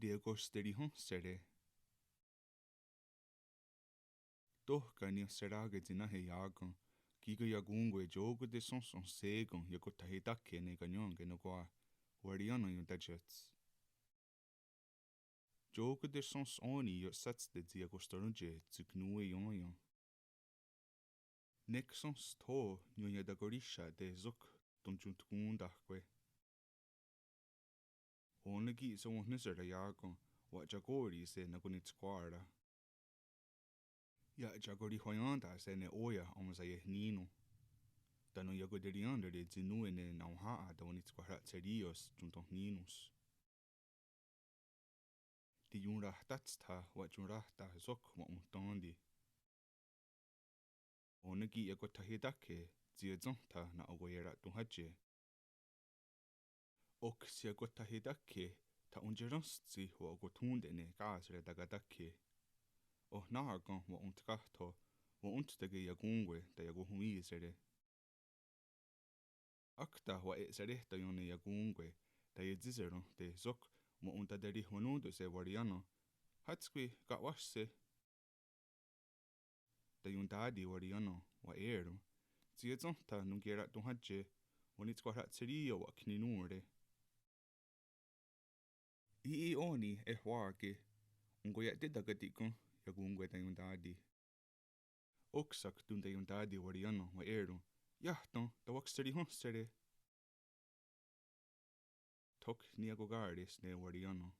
Diagosteri sere. Tohka ni serage dina he yagon. Kiga yagungue jogo de son segon yakotahitake ne ganyonge no goa. Wariano yung dajets. Jogo de sons oni yo sats de diagostorunje zugnue yon. Nek sons to nyonya dagorisha de zuk donjuntgundahque. Onegi so nisera yagon. Wa jagori se nagunitsquara. Ja jagori hoyanda se ne oya omzaye nino. Tano yagoderianda de zinue ne nauhaa da onitsquara serios juntos ninos. Di junrahtatsta wa junrahta zok wa untandi. Onegi yakotahidake ziazonta na ogoyera tunhaje. Ok si yakotahidake ta unjerostsi wa ogotunde ne gaasre dagadake. Oh nahagon wa untgahto wa untdege yagungue da yaguhuisere. Akta wa serehta yone yagungue da yedzizero de zok wa untaderi honudo se wariano. Hatskwi gawashse. Da yundadi wariano wa eru. Ziazonta nungera tunhaje wanitsquara serio wa kninure. Ii oni wage. Ungoya dedagadikon yagungue da yundadi. Oksak dun da yundadi wariano wa eru. Yahton da wakseri sere. Tok niagogaris ne wariano.